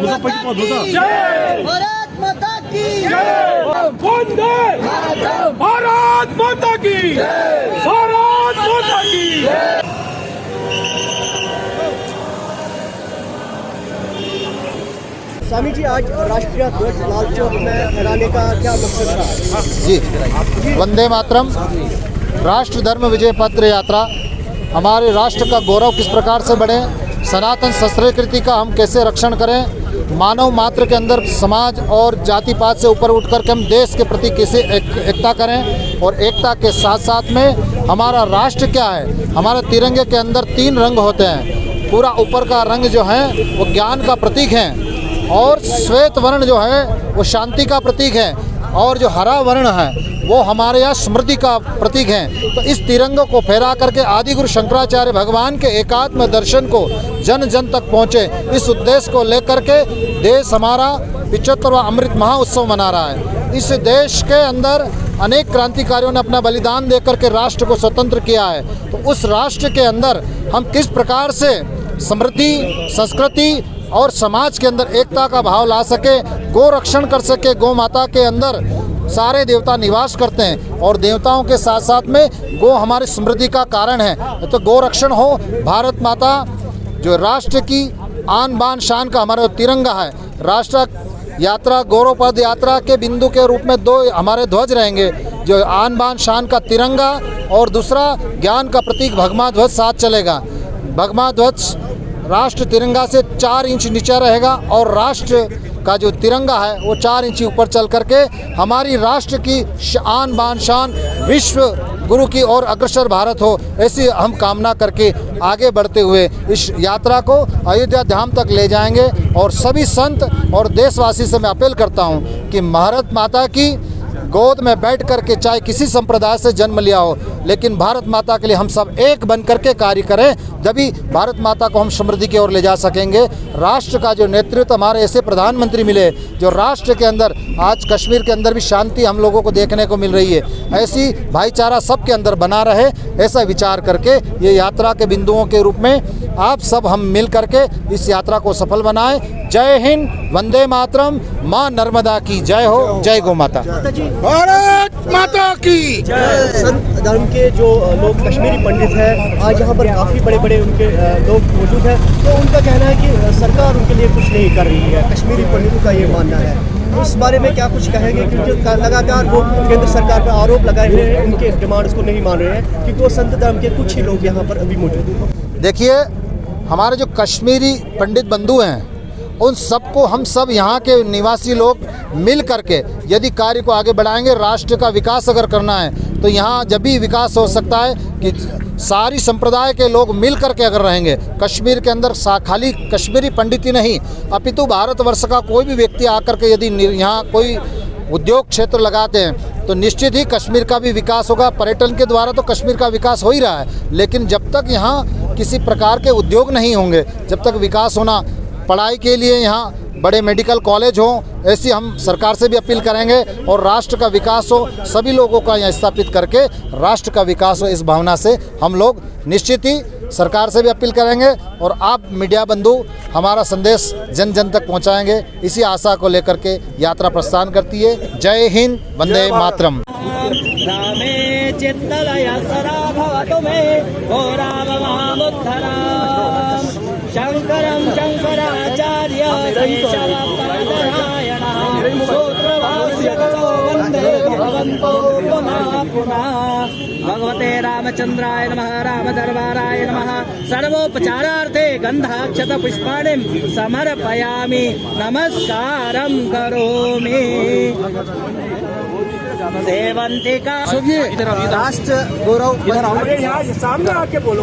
भारत माता की वंदे भारत माता की भारत माता की। स्वामी जी, आज राष्ट्रीय ध्वज लाल चौक में फहराने का क्या मकसद था? जी, वंदे मातरम राष्ट्र धर्म विजय पत्र यात्रा हमारे राष्ट्र का गौरव किस प्रकार से बढ़े, सनातन संस्कृति का हम कैसे रक्षण करें, मानव मात्र के अंदर समाज और जाति पात से ऊपर उठ कर के हम देश के प्रति कैसे एकता करें, और एकता के साथ साथ में हमारा राष्ट्र क्या है। हमारे तिरंगे के अंदर 3 रंग होते हैं। पूरा ऊपर का रंग जो है वो ज्ञान का प्रतीक है, और श्वेत वर्ण जो है वो शांति का प्रतीक है, और जो हरा वर्ण है वो हमारे यहाँ स्मृति का प्रतीक है। तो इस तिरंगे को फहरा करके आदि गुरु शंकराचार्य भगवान के एकात्म दर्शन को जन जन तक पहुँचे, इस उद्देश्य को लेकर के देश हमारा 75वां अमृत महोत्सव मना रहा है। इस देश के अंदर अनेक क्रांतिकारियों ने अपना बलिदान देकर के राष्ट्र को स्वतंत्र किया है। तो उस राष्ट्र के अंदर हम किस प्रकार से समृद्धि, संस्कृति और समाज के अंदर एकता का भाव ला सके, गो रक्षण कर सके। गौ माता के अंदर सारे देवता निवास करते हैं, और देवताओं के साथ साथ में गो हमारी समृद्धि का कारण है। तो गो रक्षण हो। भारत माता जो राष्ट्र की आन बान शान का हमारा तिरंगा है, राष्ट्र यात्रा गौरव पद यात्रा के बिंदु के रूप में 2 हमारे ध्वज रहेंगे, जो आन बान शान का तिरंगा और दूसरा ज्ञान का प्रतीक भगमा ध्वज साथ चलेगा। भगमा ध्वज राष्ट्र तिरंगा से 4 इंच नीचे रहेगा, और राष्ट्र का जो तिरंगा है वो 4 इंच ऊपर चल करके हमारी राष्ट्र की आन बान शान विश्व गुरु की ओर अग्रसर भारत हो, ऐसी हम कामना करके आगे बढ़ते हुए इस यात्रा को अयोध्या धाम तक ले जाएंगे। और सभी संत और देशवासी से मैं अपील करता हूं कि भारत माता की गोद में बैठ करके चाहे किसी संप्रदाय से जन्म लिया हो, लेकिन भारत माता के लिए हम सब एक बन करके कार्य करें, जभी भारत माता को हम समृद्धि की ओर ले जा सकेंगे। राष्ट्र का जो नेतृत्व हमारे ऐसे प्रधानमंत्री मिले जो राष्ट्र के अंदर, आज कश्मीर के अंदर भी शांति हम लोगों को देखने को मिल रही है, ऐसी भाईचारा सबके अंदर बना रहे, ऐसा विचार करके ये यात्रा के बिंदुओं के रूप में आप सब हम मिल करके इस यात्रा को सफल बनाएं। जय हिंद, वंदे मातरम, माँ नर्मदा की जय हो, जय गौ माता। भारत माता की संत धर्म के जो लोग कश्मीरी पंडित हैं, आज यहाँ पर काफ़ी बड़े बड़े उनके लोग मौजूद हैं, तो उनका कहना है कि सरकार उनके लिए कुछ नहीं कर रही है। कश्मीरी पंडितों का ये मानना है, उस बारे में क्या कुछ कहेंगे? क्योंकि लगातार वो केंद्र सरकार पर आरोप लगाए हुए हैं, उनके डिमांड्स को नहीं मान रहे हैं, क्योंकि वो संत धर्म के कुछ ही लोग यहाँ पर अभी मौजूद हैं। देखिए, हमारे जो कश्मीरी पंडित बंधु हैं, उन सबको हम सब यहाँ के निवासी लोग मिल करके यदि कार्य को आगे बढ़ाएंगे, राष्ट्र का विकास अगर करना है तो यहाँ जब भी विकास हो सकता है कि सारी संप्रदाय के लोग मिल करके अगर रहेंगे। कश्मीर के अंदर खाली कश्मीरी पंडित ही नहीं, अपितु भारतवर्ष का कोई भी व्यक्ति आकर के यदि यहाँ कोई उद्योग क्षेत्र लगाते हैं तो निश्चित ही कश्मीर का भी विकास होगा। पर्यटन के द्वारा तो कश्मीर का विकास हो ही रहा है, लेकिन जब तक यहाँ किसी प्रकार के उद्योग नहीं होंगे, जब तक विकास होना, पढ़ाई के लिए यहाँ बड़े मेडिकल कॉलेज हों, ऐसी हम सरकार से भी अपील करेंगे, और राष्ट्र का विकास हो, सभी लोगों का यहाँ स्थापित करके राष्ट्र का विकास हो, इस भावना से हम लोग निश्चित ही सरकार से भी अपील करेंगे। और आप मीडिया बंधु हमारा संदेश जन जन तक पहुँचाएंगे, इसी आशा को लेकर के यात्रा प्रस्थान करती है। जय हिंद, वंदे मातरम। रामे चित्तलय सदा भवतु मे घोरावमामुद्धराम् शंकरं शंकराचार्य केशवपादरायणः सूत्रभाष्य करो वन्दे भगवन्तो पुनः पुनः। भगवते रामचन्द्राय नमः, रामदरबाराय नमः। सर्वोपचारार्थे गन्धाक्षत पुष्पाणिं समर्पयामि, नमस्कारं करोमि। सेवंतिका राष्ट्र गौरव सामने आके बोलो।